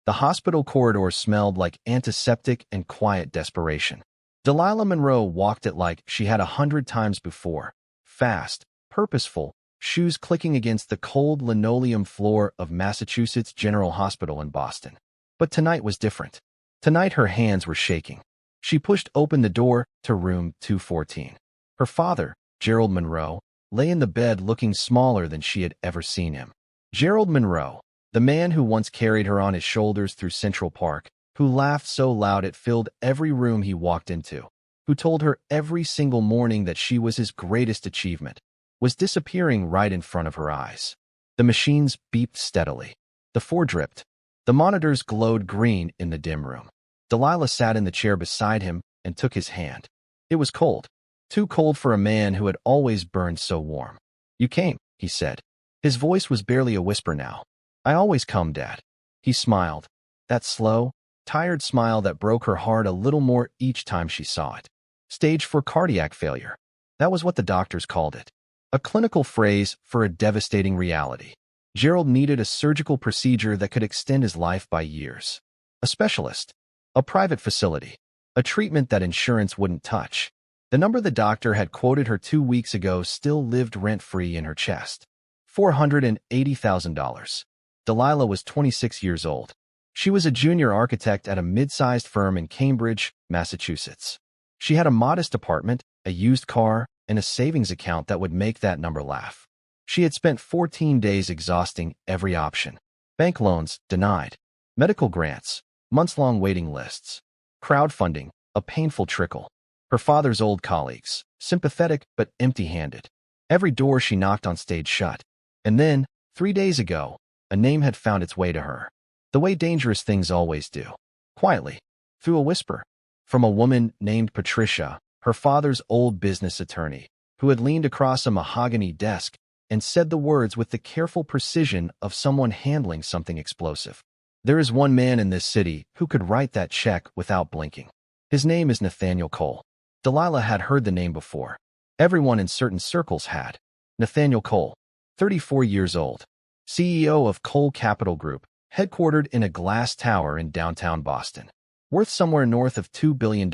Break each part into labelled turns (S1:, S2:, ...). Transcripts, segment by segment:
S1: The hospital corridor smelled like antiseptic and quiet desperation. Delilah Monroe walked it like she had 100 times before. Fast, purposeful, shoes clicking against the cold linoleum floor of Massachusetts General Hospital in Boston. But tonight was different. Tonight her hands were shaking. She pushed open the door to room 214. Her father, Gerald Monroe, lay in the bed looking smaller than she had ever seen him. Gerald Monroe, the man who once carried her on his shoulders through Central Park, who laughed so loud it filled every room he walked into, who told her every single morning that she was his greatest achievement, was disappearing right in front of her eyes. The machines beeped steadily. The floor dripped. The monitors glowed green in the dim room. Delilah sat in the chair beside him and took his hand. It was cold. Too cold for a man who had always burned so warm. "You came," he said. His voice was barely a whisper now. "I always come, Dad." He smiled. That slow, tired smile that broke her heart a little more each time she saw it. Stage 4 cardiac failure. That was what the doctors called it. A clinical phrase for a devastating reality. Gerald needed a surgical procedure that could extend his life by years. A specialist. A private facility. A treatment that insurance wouldn't touch. The number the doctor had quoted her 2 weeks ago still lived rent-free in her chest. $480,000. Delilah was 26 years old. She was a junior architect at a mid-sized firm in Cambridge, Massachusetts. She had a modest apartment, a used car, and a savings account that would make that number laugh. She had spent 14 days exhausting every option. Bank loans, denied. Medical grants, months-long waiting lists. Crowdfunding, a painful trickle. Her father's old colleagues, sympathetic but empty-handed. Every door she knocked on stayed shut. And then, 3 days ago, a name had found its way to her. The way dangerous things always do. Quietly, through a whisper. From a woman named Patricia, her father's old business attorney, who had leaned across a mahogany desk and said the words with the careful precision of someone handling something explosive. "There is one man in this city who could write that check without blinking. His name is Nathaniel Cole." Delilah had heard the name before. Everyone in certain circles had. Nathaniel Cole, 34 years old, CEO of Cole Capital Group, headquartered in a glass tower in downtown Boston. Worth somewhere north of $2 billion,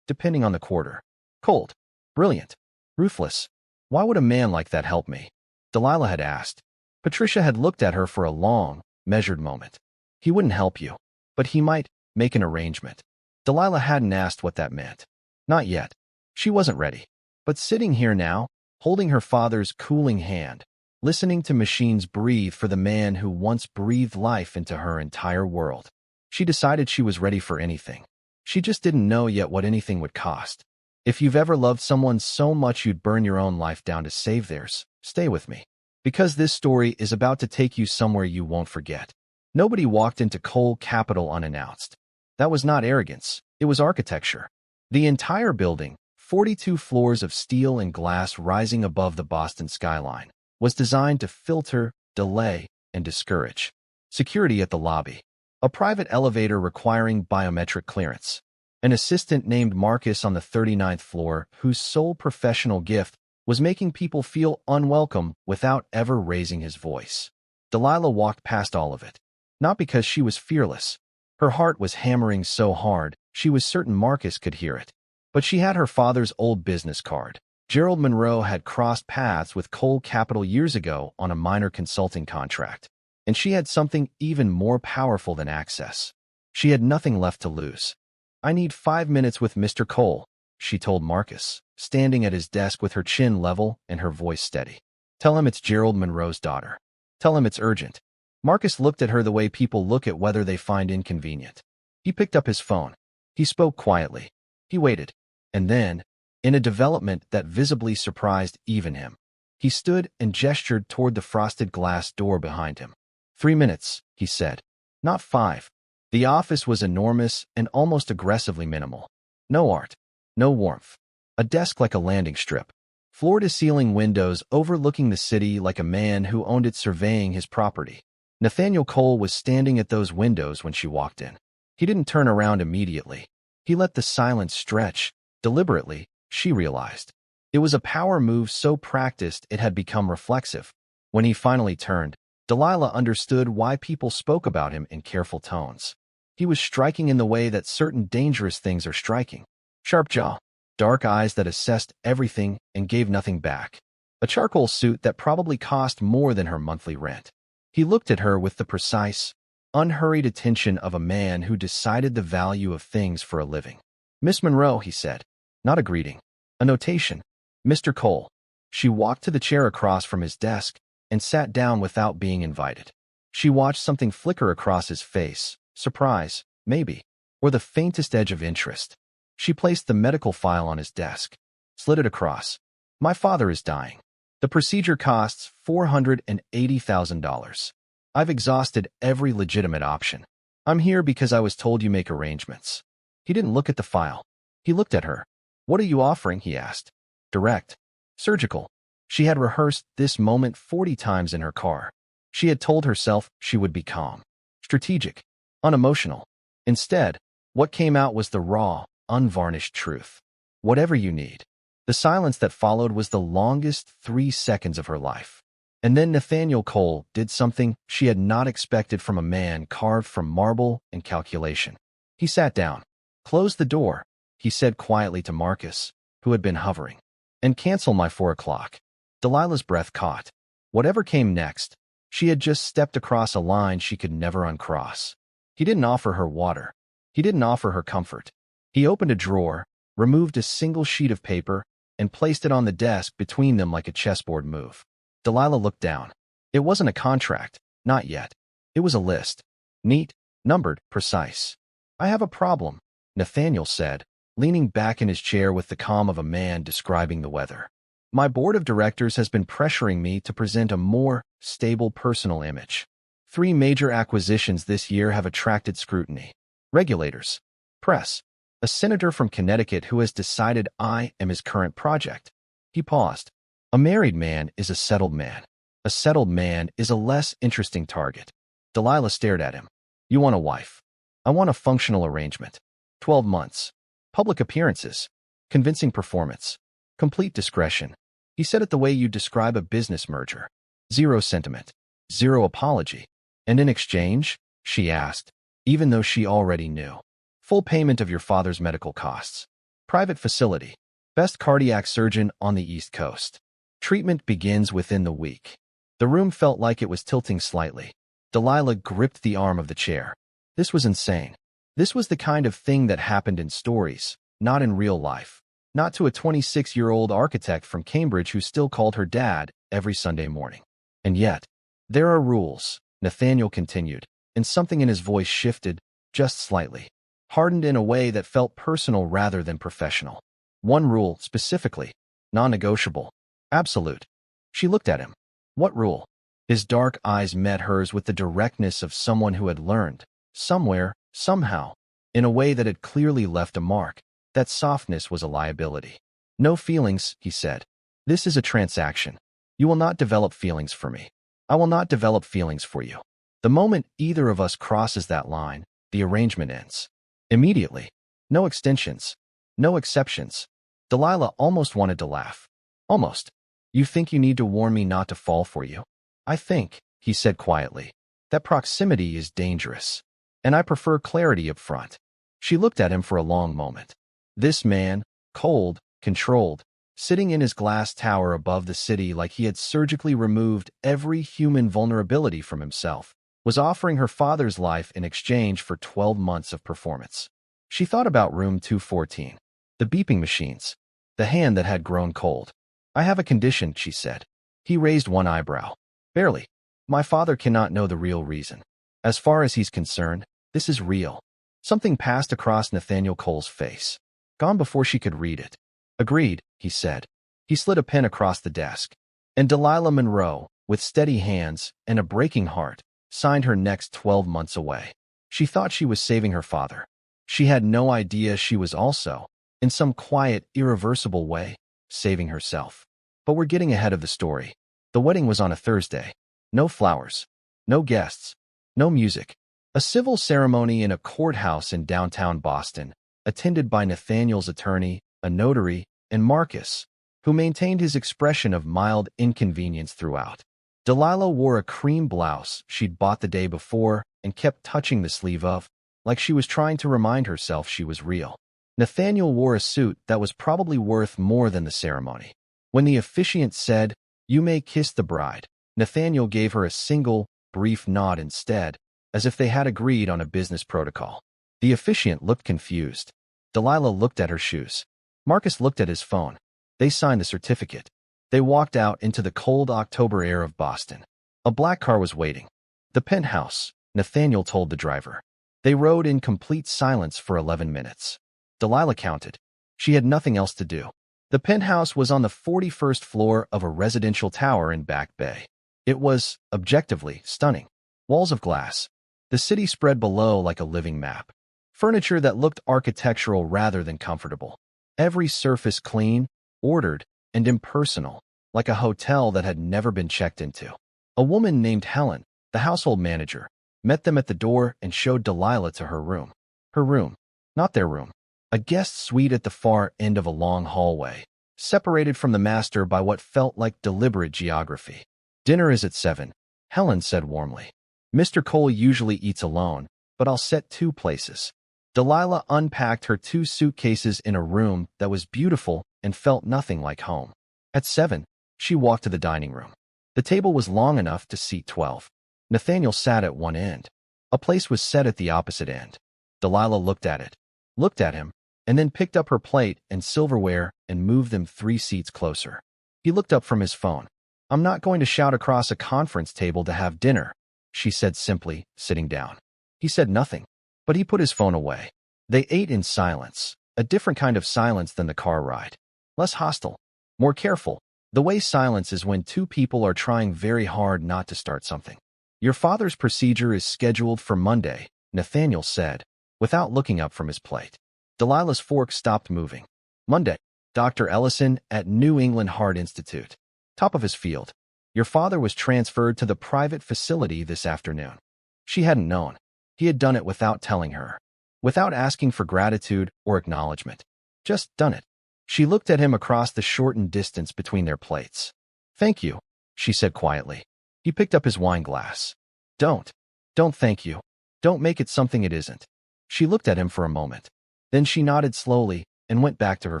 S1: depending on the quarter. Cold. Brilliant. Ruthless. Why would a man like that help me? Delilah had asked. Patricia had looked at her for a long, measured moment. He wouldn't help you, but he might make an arrangement. Delilah hadn't asked what that meant. Not yet. She wasn't ready. But sitting here now, holding her father's cooling hand, listening to machines breathe for the man who once breathed life into her entire world, she decided she was ready for anything. She just didn't know yet what anything would cost. If you've ever loved someone so much you'd burn your own life down to save theirs, stay with me. Because this story is about to take you somewhere you won't forget. Nobody walked into Cole Capital unannounced. That was not arrogance. It was architecture. The entire building, 42 floors of steel and glass rising above the Boston skyline, was designed to filter, delay, and discourage. Security at the lobby. A private elevator requiring biometric clearance. An assistant named Marcus on the 39th floor whose sole professional gift was making people feel unwelcome without ever raising his voice. Delilah walked past all of it. Not because she was fearless. Her heart was hammering so hard, she was certain Marcus could hear it. But she had her father's old business card. Gerald Monroe had crossed paths with Cole Capital years ago on a minor consulting contract. And she had something even more powerful than access. She had nothing left to lose. "I need 5 minutes with Mr. Cole," she told Marcus, standing at his desk with her chin level and her voice steady. "Tell him it's Gerald Monroe's daughter. Tell him it's urgent." Marcus looked at her the way people look at whether they find inconvenient. He picked up his phone. He spoke quietly. He waited. And then, in a development that visibly surprised even him, he stood and gestured toward the frosted glass door behind him. 3 minutes, he said. Not 5. The office was enormous and almost aggressively minimal. No art. No warmth. A desk like a landing strip. Floor-to-ceiling windows overlooking the city like a man who owned it surveying his property. Nathaniel Cole was standing at those windows when she walked in. He didn't turn around immediately. He let the silence stretch. Deliberately, she realized. It was a power move so practiced it had become reflexive. When he finally turned, Delilah understood why people spoke about him in careful tones. He was striking in the way that certain dangerous things are striking. Sharp jaw, dark eyes that assessed everything and gave nothing back. A charcoal suit that probably cost more than her monthly rent. He looked at her with the precise, unhurried attention of a man who decided the value of things for a living. "Miss Monroe," he said. Not a greeting. A notation. "Mr. Cole." She walked to the chair across from his desk and sat down without being invited. She watched something flicker across his face. Surprise, maybe, or the faintest edge of interest. She placed the medical file on his desk, slid it across. "My father is dying. The procedure costs $480,000. I've exhausted every legitimate option. I'm here because I was told you make arrangements." He didn't look at the file. He looked at her. "What are you offering?" he asked. "Direct. Surgical." She had rehearsed this moment 40 times in her car. She had told herself she would be calm, strategic, unemotional. Instead, what came out was the raw, unvarnished truth. "Whatever you need." The silence that followed was the longest 3 seconds of her life. And then Nathaniel Cole did something she had not expected from a man carved from marble and calculation. He sat down. "Close the door," he said quietly to Marcus, who had been hovering. "And cancel my 4 o'clock. Delilah's breath caught. Whatever came next, she had just stepped across a line she could never uncross. He didn't offer her water. He didn't offer her comfort. He opened a drawer, removed a single sheet of paper, and placed it on the desk between them like a chessboard move. Delilah looked down. It wasn't a contract, not yet. It was a list. Neat, numbered, precise. "I have a problem," Nathaniel said, leaning back in his chair with the calm of a man describing the weather. "My board of directors has been pressuring me to present a more stable personal image. 3 major acquisitions this year have attracted scrutiny. Regulators, press, a senator from Connecticut who has decided I am his current project." He paused. "A married man is a settled man. A settled man is a less interesting target." Delilah stared at him. "You want a wife. I want a functional arrangement. 12 months. Public appearances. Convincing performance. Complete discretion." He said it the way you describe a business merger. "Zero sentiment. Zero apology. And in exchange?" she asked, even though she already knew. "Full payment of your father's medical costs. Private facility. Best cardiac surgeon on the East Coast. Treatment begins within the week." The room felt like it was tilting slightly. Delilah gripped the arm of the chair. This was insane. This was the kind of thing that happened in stories, not in real life. Not to a 26-year-old architect from Cambridge who still called her dad every Sunday morning. "And yet, there are rules," Nathaniel continued, and something in his voice shifted, just slightly, hardened in a way that felt personal rather than professional. "One rule, specifically, non-negotiable, absolute." She looked at him. "What rule?" His dark eyes met hers with the directness of someone who had learned, somewhere, somehow, in a way that had clearly left a mark. That softness was a liability. "No feelings," he said. "This is a transaction. You will not develop feelings for me. I will not develop feelings for you. The moment either of us crosses that line, the arrangement ends. Immediately. No extensions. No exceptions." Delilah almost wanted to laugh. Almost. "You think you need to warn me not to fall for you?" "I think," he said quietly, "that proximity is dangerous. And I prefer clarity up front." She looked at him for a long moment. This man, cold, controlled, sitting in his glass tower above the city like he had surgically removed every human vulnerability from himself, was offering her father's life in exchange for 12 months of performance. She thought about room 214, the beeping machines, the hand that had grown cold. "I have a condition," she said. He raised one eyebrow. "Barely. My father cannot know the real reason. As far as he's concerned, this is real." Something passed across Nathaniel Cole's face. Gone before she could read it. "Agreed," he said. He slid a pen across the desk. And Delilah Monroe, with steady hands and a breaking heart, signed her next 12 months away. She thought she was saving her father. She had no idea she was also, in some quiet, irreversible way, saving herself. But we're getting ahead of the story. The wedding was on a Thursday. No flowers. No guests. No music. A civil ceremony in a courthouse in downtown Boston, attended by Nathaniel's attorney, a notary, and Marcus, who maintained his expression of mild inconvenience throughout. Delilah wore a cream blouse she'd bought the day before and kept touching the sleeve of, like she was trying to remind herself she was real. Nathaniel wore a suit that was probably worth more than the ceremony. When the officiant said, "You may kiss the bride," Nathaniel gave her a single, brief nod instead, as if they had agreed on a business protocol. The officiant looked confused. Delilah looked at her shoes. Marcus looked at his phone. They signed the certificate. They walked out into the cold October air of Boston. A black car was waiting. "The penthouse," Nathaniel told the driver. They rode in complete silence for 11 minutes. Delilah counted. She had nothing else to do. The penthouse was on the 41st floor of a residential tower in Back Bay. It was, objectively, stunning. Walls of glass. The city spread below like a living map. Furniture that looked architectural rather than comfortable. Every surface clean, ordered, and impersonal, like a hotel that had never been checked into. A woman named Helen, the household manager, met them at the door and showed Delilah to her room. Her room, not their room. A guest suite at the far end of a long hallway, separated from the master by what felt like deliberate geography. "Dinner is at 7, Helen said warmly. "Mr. Cole usually eats alone, but I'll set 2 places." Delilah unpacked her 2 suitcases in a room that was beautiful and felt nothing like home. At 7, she walked to the dining room. The table was long enough to seat 12. Nathaniel sat at one end. A place was set at the opposite end. Delilah looked at it, looked at him, and then picked up her plate and silverware and moved them 3 seats closer. He looked up from his phone. "I'm not going to shout across a conference table to have dinner," she said simply, sitting down. He said nothing, but he put his phone away. They ate in silence, a different kind of silence than the car ride. Less hostile, more careful, the way silence is when 2 people are trying very hard not to start something. "Your father's procedure is scheduled for Monday," Nathaniel said, without looking up from his plate. Delilah's fork stopped moving. "Monday, Dr. Ellison at New England Heart Institute. Top of his field. Your father was transferred to the private facility this afternoon." She hadn't known. He had done it without telling her, without asking for gratitude or acknowledgement. Just done it. She looked at him across the shortened distance between their plates. "Thank you," she said quietly. He picked up his wine glass. Don't thank you. Don't make it something it isn't." She looked at him for a moment. Then she nodded slowly and went back to her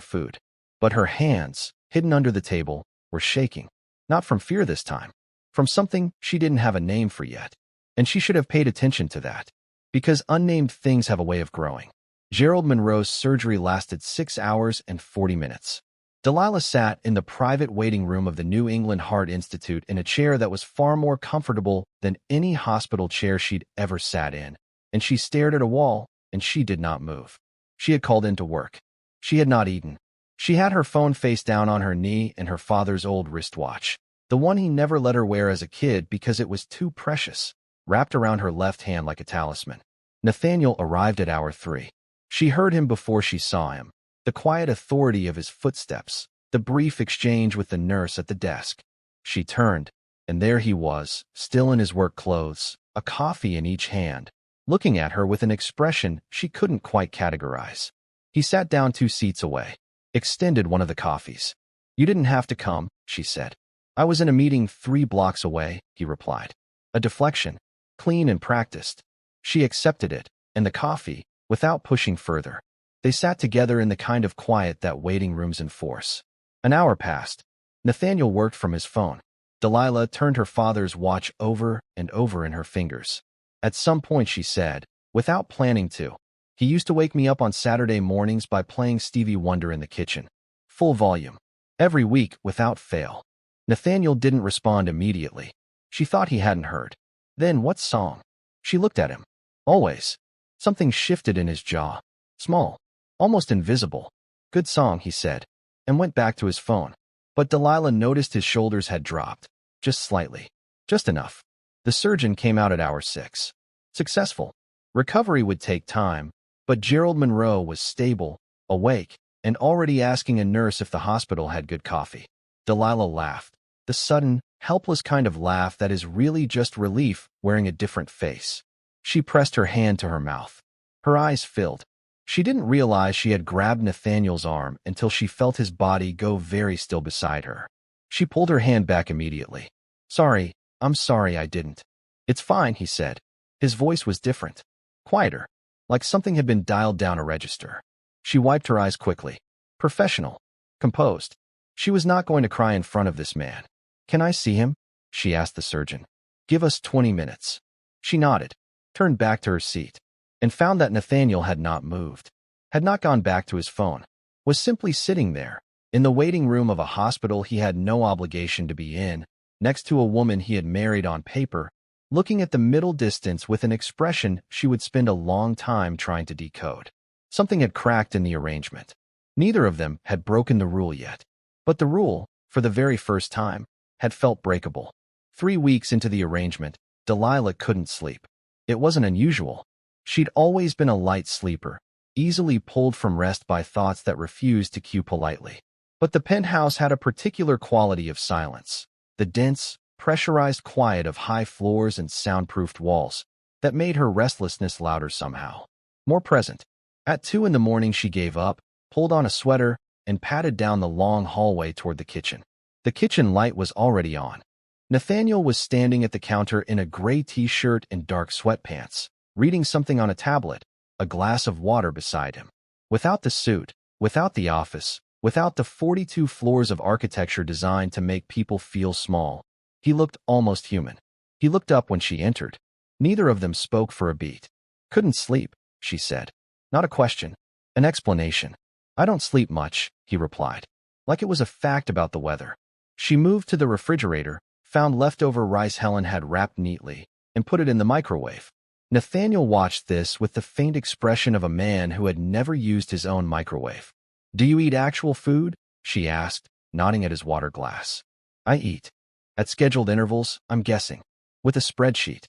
S1: food. But her hands, hidden under the table, were shaking. Not from fear this time. From something she didn't have a name for yet. And she should have paid attention to that. Because unnamed things have a way of growing. Gerald Monroe's surgery lasted 6 hours and 40 minutes. Delilah sat in the private waiting room of the New England Heart Institute in a chair that was far more comfortable than any hospital chair she'd ever sat in. And she stared at a wall, and she did not move. She had called in to work. She had not eaten. She had her phone face down on her knee and her father's old wristwatch, the one he never let her wear as a kid because it was too precious, wrapped around her left hand like a talisman. Nathaniel arrived at hour 3. She heard him before she saw him, the quiet authority of his footsteps, the brief exchange with the nurse at the desk. She turned, and there he was, still in his work clothes, a coffee in each hand, looking at her with an expression she couldn't quite categorize. He sat down 2 seats away, extended one of the coffees. "You didn't have to come," she said. "I was in a meeting 3 blocks away," he replied. A deflection, clean and practiced. She accepted it, and the coffee, without pushing further. They sat together in the kind of quiet that waiting rooms enforce. An hour passed. Nathaniel worked from his phone. Delilah turned her father's watch over and over in her fingers. At some point she said, without planning to, "He used to wake me up on Saturday mornings by playing Stevie Wonder in the kitchen. Full volume. Every week, without fail." Nathaniel didn't respond immediately. She thought he hadn't heard. Then what song? She looked at him. Always. Something shifted in his jaw. Small. Almost invisible. "Good song," he said, and went back to his phone. But Delilah noticed his shoulders had dropped. Just slightly. Just enough. The surgeon came out at hour 6. Successful. Recovery would take time, but Gerald Monroe was stable, awake, and already asking a nurse if the hospital had good coffee. Delilah laughed. The sudden, helpless kind of laugh that is really just relief wearing a different face. She pressed her hand to her mouth. Her eyes filled. She didn't realize she had grabbed Nathaniel's arm until she felt his body go very still beside her. She pulled her hand back immediately. "Sorry," I'm sorry I didn't. It's fine, he said. His voice was different, quieter, like something had been dialed down a register. She wiped her eyes quickly. Professional, composed. She was not going to cry in front of this man. Can I see him? She asked the surgeon. Give us 20 minutes. She nodded, turned back to her seat, and found that Nathaniel had not moved, had not gone back to his phone, was simply sitting there, in the waiting room of a hospital he had no obligation to be in, next to a woman he had married on paper, looking at the middle distance with an expression she would spend a long time trying to decode. Something had cracked in the arrangement. Neither of them had broken the rule yet, but the rule, for the very first time, had felt breakable. 3 weeks into the arrangement, Delilah couldn't sleep. It wasn't unusual. She'd always been a light sleeper, easily pulled from rest by thoughts that refused to cue politely. But the penthouse had a particular quality of silence, the dense, pressurized quiet of high floors and soundproofed walls, that made her restlessness louder somehow, more present. At 2 in the morning she gave up, pulled on a sweater, and padded down the long hallway toward the kitchen. The kitchen light was already on. Nathaniel was standing at the counter in a gray t-shirt and dark sweatpants, reading something on a tablet, a glass of water beside him. Without the suit, without the office, without the 42 floors of architecture designed to make people feel small, he looked almost human. He looked up when she entered. Neither of them spoke for a beat. Couldn't sleep, she said. Not a question, an explanation. I don't sleep much, he replied, like it was a fact about the weather. She moved to the refrigerator, found leftover rice Helen had wrapped neatly, and put it in the microwave. Nathaniel watched this with the faint expression of a man who had never used his own microwave. Do you eat actual food? She asked, nodding at his water glass. I eat. At scheduled intervals, I'm guessing. With a spreadsheet.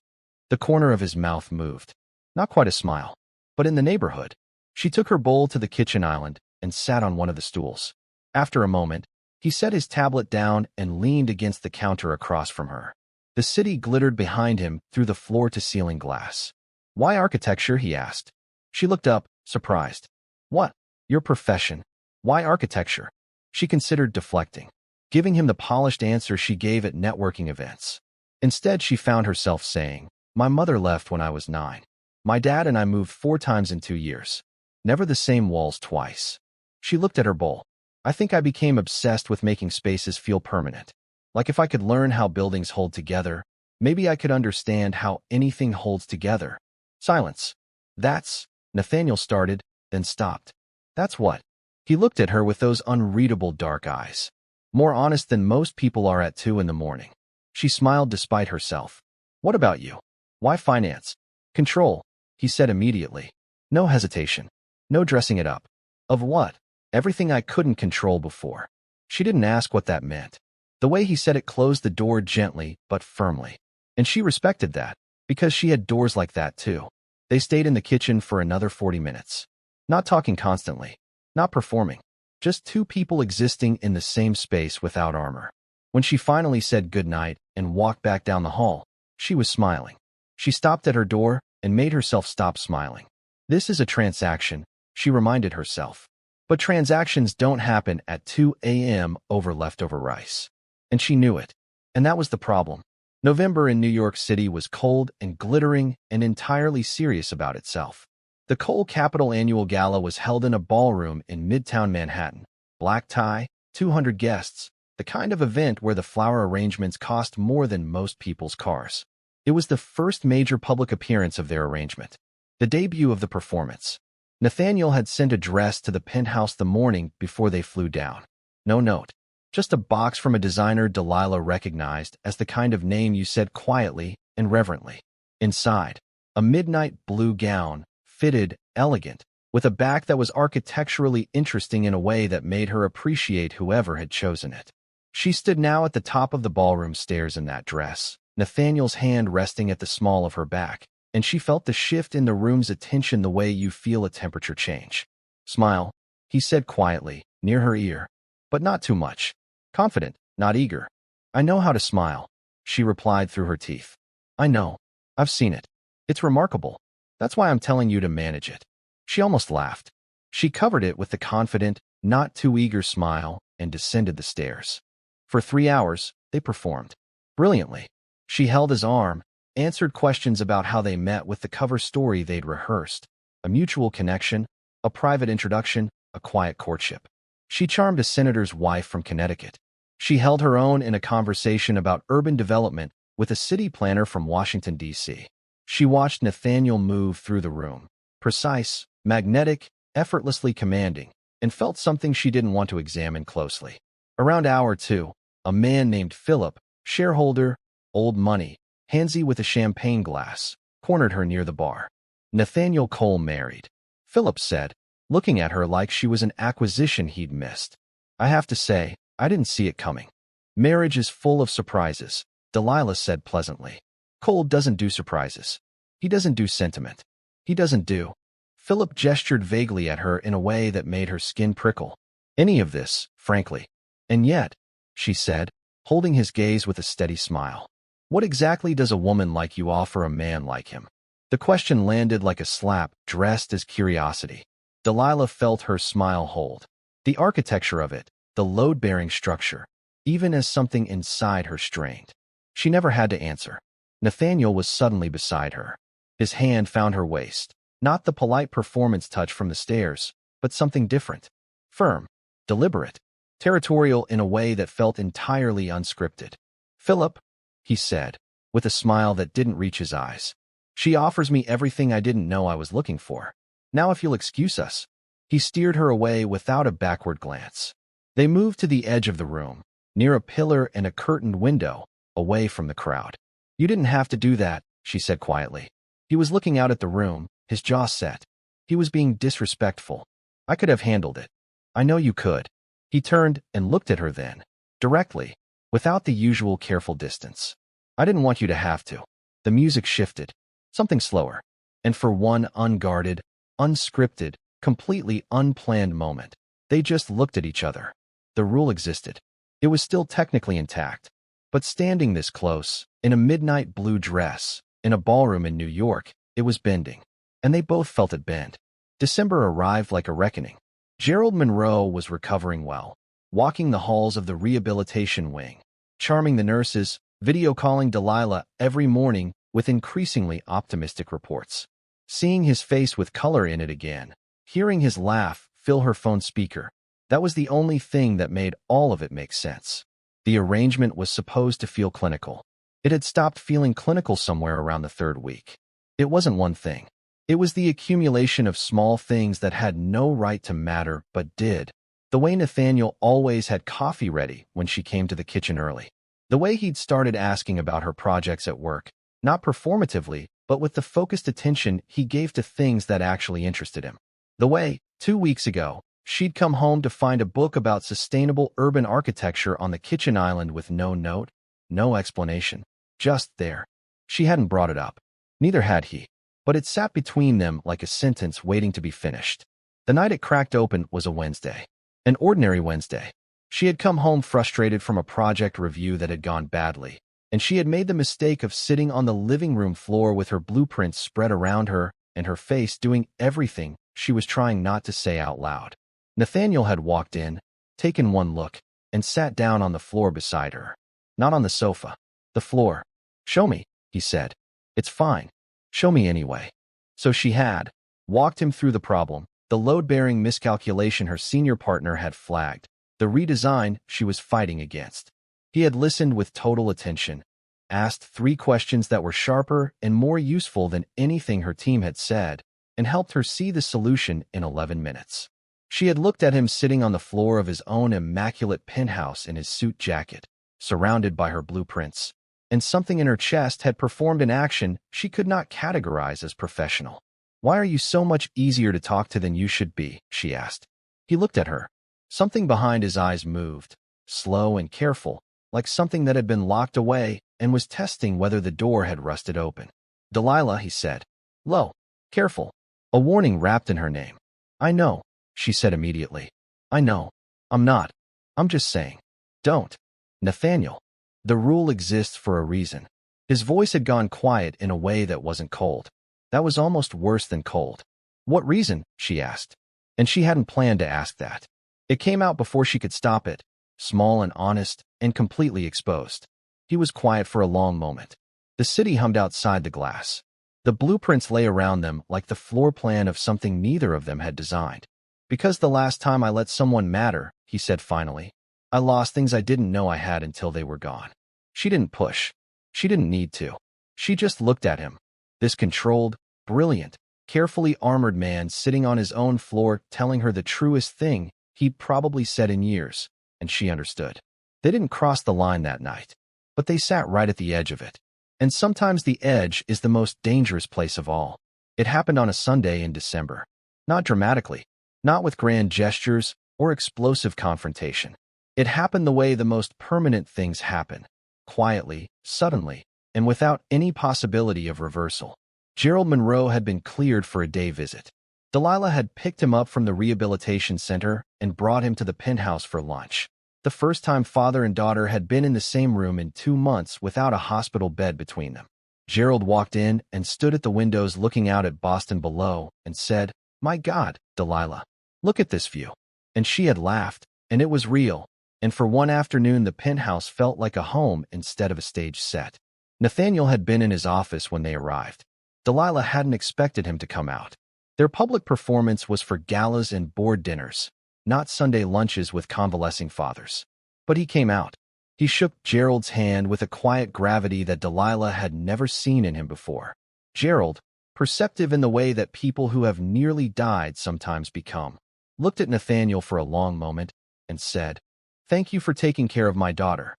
S1: The corner of his mouth moved. Not quite a smile, but in the neighborhood. She took her bowl to the kitchen island and sat on one of the stools. After a moment, he set his tablet down and leaned against the counter across from her. The city glittered behind him through the floor-to-ceiling glass. Why architecture? He asked. She looked up, surprised. What? Your profession. Why architecture? She considered deflecting, giving him the polished answer she gave at networking events. Instead, she found herself saying, My mother left when I was 9. My dad and I moved 4 times in 2 years. Never the same walls twice. She looked at her bowl. I think I became obsessed with making spaces feel permanent. Like if I could learn how buildings hold together, maybe I could understand how anything holds together. Silence. That's, Nathaniel started, then stopped. That's what? He looked at her with those unreadable dark eyes. More honest than most people are at 2 in the morning. She smiled despite herself. What about you? Why finance? Control, he said immediately. No hesitation. No dressing it up. Of what? Everything I couldn't control before. She didn't ask what that meant. The way he said it closed the door gently but firmly. And she respected that, because she had doors like that too. They stayed in the kitchen for another 40 minutes. Not talking constantly. Not performing. Just 2 people existing in the same space without armor. When she finally said goodnight and walked back down the hall, she was smiling. She stopped at her door and made herself stop smiling. This is a transaction, she reminded herself. But transactions don't happen at 2 a.m. over leftover rice. And she knew it. And that was the problem. November in New York City was cold and glittering and entirely serious about itself. The Cole Capital Annual Gala was held in a ballroom in Midtown Manhattan. Black tie, 200 guests, the kind of event where the flower arrangements cost more than most people's cars. It was the first major public appearance of their arrangement. The debut of the performance. Nathaniel had sent a dress to the penthouse the morning before they flew down. No note. Just a box from a designer Delilah recognized as the kind of name you said quietly and reverently. Inside, a midnight blue gown, fitted, elegant, with a back that was architecturally interesting in a way that made her appreciate whoever had chosen it. She stood now at the top of the ballroom stairs in that dress, Nathaniel's hand resting at the small of her back, and she felt the shift in the room's attention the way you feel a temperature change. Smile, he said quietly, near her ear, but not too much. Confident, not eager. I know how to smile, she replied through her teeth. I know. I've seen it. It's remarkable. That's why I'm telling you to manage it. She almost laughed. She covered it with the confident, not too eager smile and descended the stairs. For 3 hours, they performed. Brilliantly. She held his arm, answered questions about how they met with the cover story they'd rehearsed, a mutual connection, a private introduction, a quiet courtship. She charmed a senator's wife from Connecticut. She held her own in a conversation about urban development with a city planner from Washington, D.C. She watched Nathaniel move through the room, precise, magnetic, effortlessly commanding, and felt something she didn't want to examine closely. Around hour 2, a man named Philip, shareholder, old money, handsy with a champagne glass, cornered her near the bar. Nathaniel Cole married, Philip said, looking at her like she was an acquisition he'd missed. I have to say, I didn't see it coming. Marriage is full of surprises, Delilah said pleasantly. Cole doesn't do surprises. He doesn't do sentiment. He doesn't do. Philip gestured vaguely at her in a way that made her skin prickle. Any of this, frankly. And yet, she said, holding his gaze with a steady smile. What exactly does a woman like you offer a man like him? The question landed like a slap, dressed as curiosity. Delilah felt her smile hold. The architecture of it, the load-bearing structure, even as something inside her strained. She never had to answer. Nathaniel was suddenly beside her. His hand found her waist, not the polite performance touch from the stairs, but something different. Firm, deliberate, territorial in a way that felt entirely unscripted. Philip, he said, with a smile that didn't reach his eyes. She offers me everything I didn't know I was looking for. Now if you'll excuse us. He steered her away without a backward glance. They moved to the edge of the room, near a pillar and a curtained window, away from the crowd. You didn't have to do that, she said quietly. He was looking out at the room, his jaw set. He was being disrespectful. I could have handled it. I know you could. He turned and looked at her then, directly, without the usual careful distance. I didn't want you to have to. The music shifted, something slower, and for one unguarded, unscripted, completely unplanned moment, they just looked at each other. The rule existed. It was still technically intact. But standing this close, in a midnight blue dress, in a ballroom in New York, it was bending. And they both felt it bend. December arrived like a reckoning. Gerald Monroe was recovering well, walking the halls of the rehabilitation wing, charming the nurses, video calling Delilah every morning with increasingly optimistic reports. Seeing his face with color in it again, hearing his laugh fill her phone speaker, that was the only thing that made all of it make sense. The arrangement was supposed to feel clinical. It had stopped feeling clinical somewhere around the 3rd week. It wasn't one thing. It was the accumulation of small things that had no right to matter but did. The way Nathaniel always had coffee ready when she came to the kitchen early. The way he'd started asking about her projects at work, not performatively, but with the focused attention he gave to things that actually interested him. The way, 2 weeks ago, she'd come home to find a book about sustainable urban architecture on the kitchen island with no note, no explanation, just there. She hadn't brought it up. Neither had he. But it sat between them like a sentence waiting to be finished. The night it cracked open was a Wednesday. An ordinary Wednesday. She had come home frustrated from a project review that had gone badly, and she had made the mistake of sitting on the living room floor with her blueprints spread around her and her face doing everything she was trying not to say out loud. Nathaniel had walked in, taken one look, and sat down on the floor beside her. Not on the sofa. The floor. Show me, he said. It's fine. Show me anyway. So she had walked him through the problem, the load-bearing miscalculation her senior partner had flagged, the redesign she was fighting against. He had listened with total attention, asked 3 questions that were sharper and more useful than anything her team had said, and helped her see the solution in 11 minutes. She had looked at him sitting on the floor of his own immaculate penthouse in his suit jacket, surrounded by her blueprints, and something in her chest had performed an action she could not categorize as professional. Why are you so much easier to talk to than you should be? She asked. He looked at her. Something behind his eyes moved, slow and careful, like something that had been locked away and was testing whether the door had rusted open. Delilah, he said. Low. Careful. A warning wrapped in her name. I know, she said immediately. I know. I'm not. I'm just saying. Don't. Nathaniel. The rule exists for a reason. His voice had gone quiet in a way that wasn't cold. That was almost worse than cold. What reason? She asked. And she hadn't planned to ask that. It came out before she could stop it, small and honest and completely exposed. He was quiet for a long moment. The city hummed outside the glass. The blueprints lay around them like the floor plan of something neither of them had designed. Because the last time I let someone matter, he said finally, I lost things I didn't know I had until they were gone. She didn't push. She didn't need to. She just looked at him. This controlled, brilliant, carefully armored man sitting on his own floor telling her the truest thing he'd probably said in years, and she understood. They didn't cross the line that night, but they sat right at the edge of it. And sometimes the edge is the most dangerous place of all. It happened on a Sunday in December. Not dramatically, not with grand gestures or explosive confrontation. It happened the way the most permanent things happen, quietly, suddenly, and without any possibility of reversal. Gerald Monroe had been cleared for a day visit. Delilah had picked him up from the rehabilitation center and brought him to the penthouse for lunch. The first time father and daughter had been in the same room in 2 months without a hospital bed between them. Gerald walked in and stood at the windows looking out at Boston below and said, My God, Delilah, look at this view. And she had laughed, and it was real, and for one afternoon the penthouse felt like a home instead of a stage set. Nathaniel had been in his office when they arrived. Delilah hadn't expected him to come out. Their public performance was for galas and board dinners, not Sunday lunches with convalescing fathers. But he came out. He shook Gerald's hand with a quiet gravity that Delilah had never seen in him before. Gerald, perceptive in the way that people who have nearly died sometimes become, looked at Nathaniel for a long moment and said, Thank you for taking care of my daughter.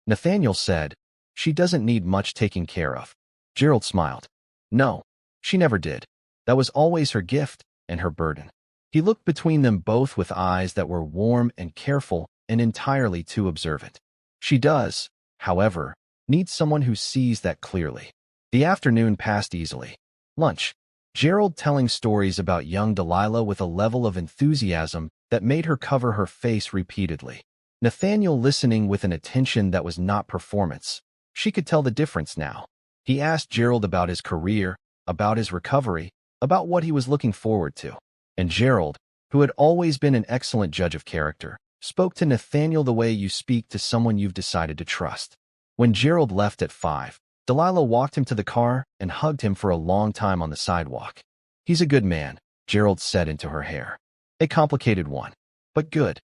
S1: Nathaniel said, She doesn't need much taking care of. Gerald smiled. No, she never did. That was always her gift and her burden. He looked between them both with eyes that were warm and careful and entirely too observant. She does, however, need someone who sees that clearly. The afternoon passed easily. Lunch. Gerald telling stories about young Delilah with a level of enthusiasm that made her cover her face repeatedly. Nathaniel listening with an attention that was not performance. She could tell the difference now. He asked Gerald about his career, about his recovery, about what he was looking forward to. And Gerald, who had always been an excellent judge of character, spoke to Nathaniel the way you speak to someone you've decided to trust. When Gerald left at 5, Delilah walked him to the car and hugged him for a long time on the sidewalk. He's a good man, Gerald said into her hair. A complicated one, but good.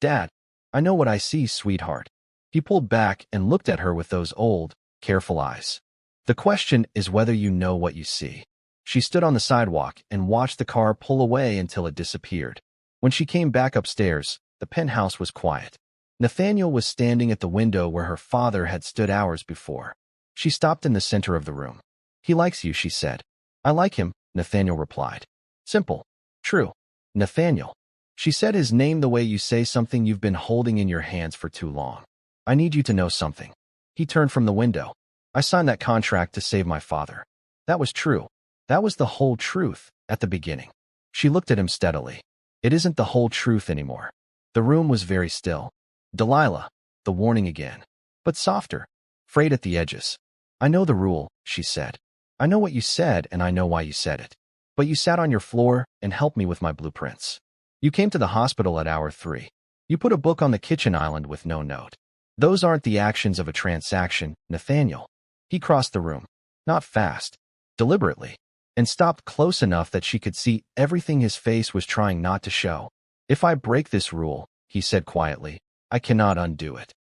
S1: Dad, I know what I see, sweetheart. He pulled back and looked at her with those old, careful eyes. The question is whether you know what you see. She stood on the sidewalk and watched the car pull away until it disappeared. When she came back upstairs, the penthouse was quiet. Nathaniel was standing at the window where her father had stood hours before. She stopped in the center of the room. He likes you, she said. I like him, Nathaniel replied. Simple. True. Nathaniel. She said his name the way you say something you've been holding in your hands for too long. I need you to know something. He turned from the window. I signed that contract to save my father. That was true. That was the whole truth at the beginning. She looked at him steadily. It isn't the whole truth anymore. The room was very still. Delilah, the warning again, but softer, frayed at the edges. I know the rule, she said. I know what you said and I know why you said it. But you sat on your floor and helped me with my blueprints. You came to the hospital at hour 3. You put a book on the kitchen island with no note. Those aren't the actions of a transaction, Nathaniel. He crossed the room. Not fast. Deliberately. And stopped close enough that she could see everything his face was trying not to show. If I break this rule, he said quietly, I cannot undo it.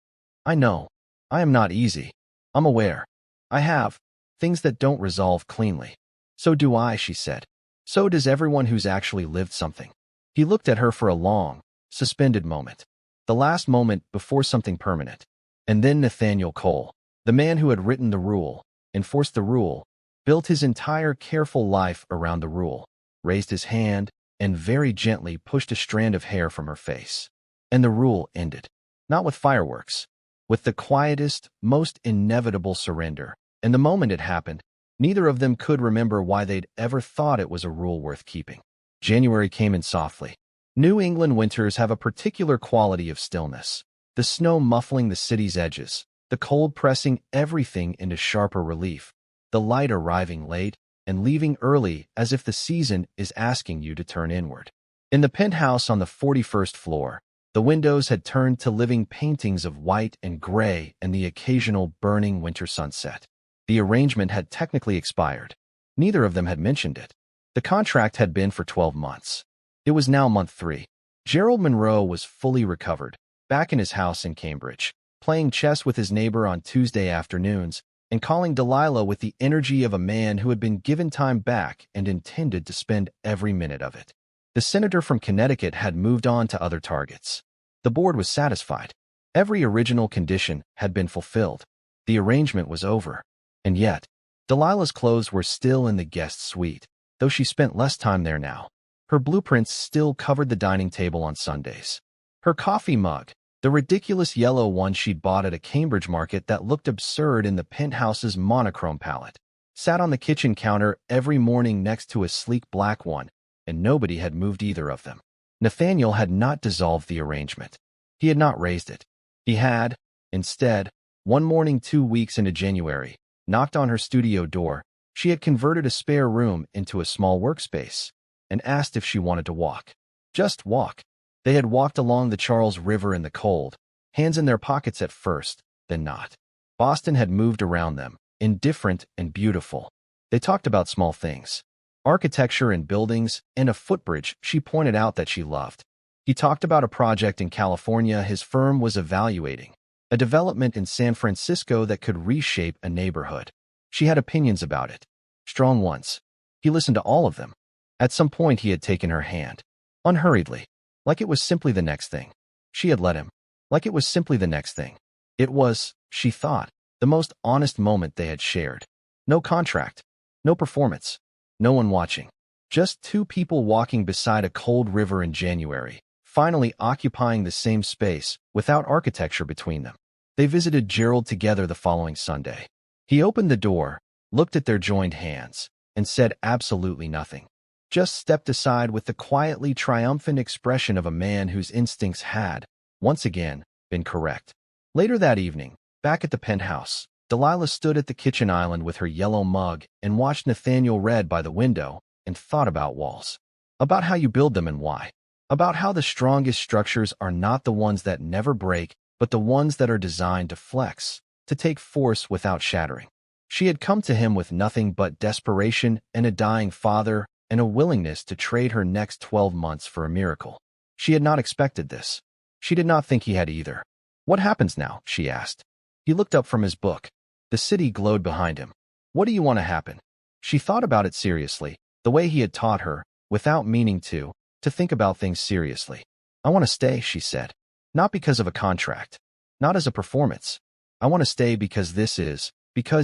S1: I know. I am not easy. I'm aware. I have things that don't resolve cleanly. So do I, she said. So does everyone who's actually lived something. He looked at her for a long, suspended moment. The last moment before something permanent. And then Nathaniel Cole, the man who had written the rule, enforced the rule, built his entire careful life around the rule, raised his hand, and very gently pushed a strand of hair from her face. And the rule ended. Not with fireworks. With the quietest, most inevitable surrender. And the moment it happened, neither of them could remember why they'd ever thought it was a rule worth keeping. January came in softly. New England winters have a particular quality of stillness. The snow muffling the city's edges, the cold pressing everything into sharper relief, the light arriving late and leaving early as if the season is asking you to turn inward. In the penthouse on the 41st floor, The windows had turned to living paintings of white and gray and the occasional burning winter sunset. The arrangement had technically expired. Neither of them had mentioned it. The contract had been for 12 months. It was now month 3. Gerald Monroe was fully recovered, back in his house in Cambridge, playing chess with his neighbor on Tuesday afternoons and calling Delilah with the energy of a man who had been given time back and intended to spend every minute of it. The senator from Connecticut had moved on to other targets. The board was satisfied. Every original condition had been fulfilled. The arrangement was over. And yet, Delilah's clothes were still in the guest suite, though she spent less time there now. Her blueprints still covered the dining table on Sundays. Her coffee mug, the ridiculous yellow one she'd bought at a Cambridge market that looked absurd in the penthouse's monochrome palette, sat on the kitchen counter every morning next to a sleek black one, and nobody had moved either of them. Nathaniel had not dissolved the arrangement. He had not raised it. He had, instead, one morning 2 weeks into January, knocked on her studio door. She had converted a spare room into a small workspace and asked if she wanted to walk. Just walk. They had walked along the Charles River in the cold, hands in their pockets at first, then not. Boston had moved around them, indifferent and beautiful. They talked about small things. Architecture and buildings, and a footbridge she pointed out that she loved. He talked about a project in California his firm was evaluating, a development in San Francisco that could reshape a neighborhood. She had opinions about it, strong ones. He listened to all of them. At some point he had taken her hand, unhurriedly, like it was simply the next thing. She had let him, like it was simply the next thing. It was, she thought, the most honest moment they had shared. No contract, no performance, no one watching. Just two people walking beside a cold river in January, finally occupying the same space, without architecture between them. They visited Gerald together the following Sunday. He opened the door, looked at their joined hands, and said absolutely nothing. Just stepped aside with the quietly triumphant expression of a man whose instincts had, once again, been correct. Later that evening, back at the penthouse, Delilah stood at the kitchen island with her yellow mug and watched Nathaniel read by the window and thought about walls. About how you build them and why. About how the strongest structures are not the ones that never break, but the ones that are designed to flex, to take force without shattering. She had come to him with nothing but desperation and a dying father and a willingness to trade her next 12 months for a miracle. She had not expected this. She did not think he had either. What happens now? She asked. He looked up from his book. The city glowed behind him. What do you want to happen? She thought about it seriously, the way he had taught her, without meaning to think about things seriously. I want to stay, she said. Not because of a contract. Not as a performance. I want to stay because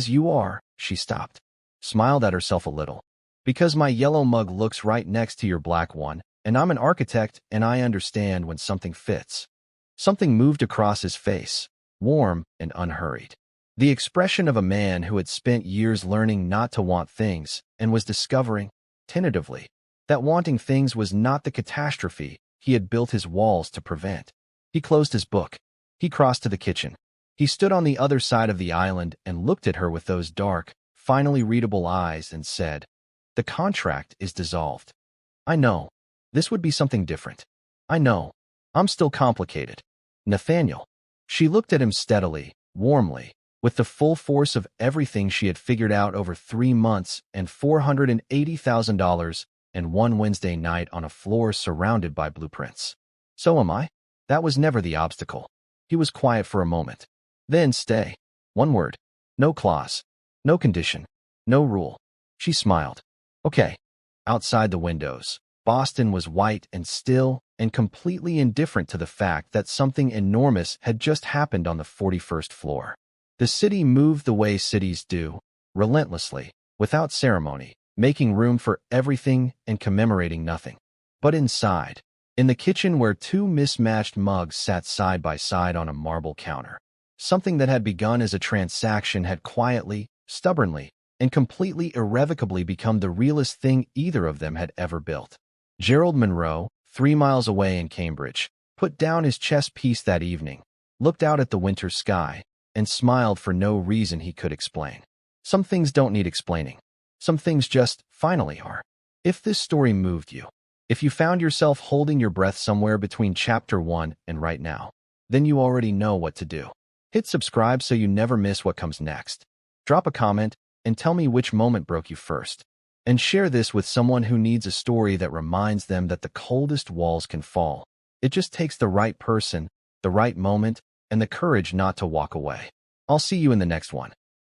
S1: you are, she stopped. Smiled at herself a little. Because my yellow mug looks right next to your black one, and I'm an architect and I understand when something fits. Something moved across his face, warm and unhurried. The expression of a man who had spent years learning not to want things and was discovering, tentatively, that wanting things was not the catastrophe he had built his walls to prevent. He closed his book. He crossed to the kitchen. He stood on the other side of the island and looked at her with those dark, finally readable eyes and said, "The contract is dissolved. I know. This would be something different. I know. I'm still complicated. Nathaniel." She looked at him steadily, warmly, with the full force of everything she had figured out over 3 months and $480,000 and one Wednesday night on a floor surrounded by blueprints. So am I? That was never the obstacle. He was quiet for a moment. Then stay. One word. No clause. No condition. No rule. She smiled. Okay. Outside the windows, Boston was white and still and completely indifferent to the fact that something enormous had just happened on the 41st floor. The city moved the way cities do, relentlessly, without ceremony, making room for everything and commemorating nothing. But inside, in the kitchen where two mismatched mugs sat side by side on a marble counter, something that had begun as a transaction had quietly, stubbornly, and completely irrevocably become the realest thing either of them had ever built. Gerald Monroe, 3 miles away in Cambridge, put down his chess piece that evening, looked out at the winter sky, and smiled for no reason he could explain. Some things don't need explaining. Some things just, finally are. If this story moved you, If you found yourself holding your breath somewhere between chapter 1 and right now, then you already know what to do. Hit subscribe so you never miss what comes next. Drop a comment and tell me which moment broke you first. And share this with someone who needs a story that reminds them that the coldest walls can fall. It just takes the right person, the right moment, and the courage not to walk away. I'll see you in the next one.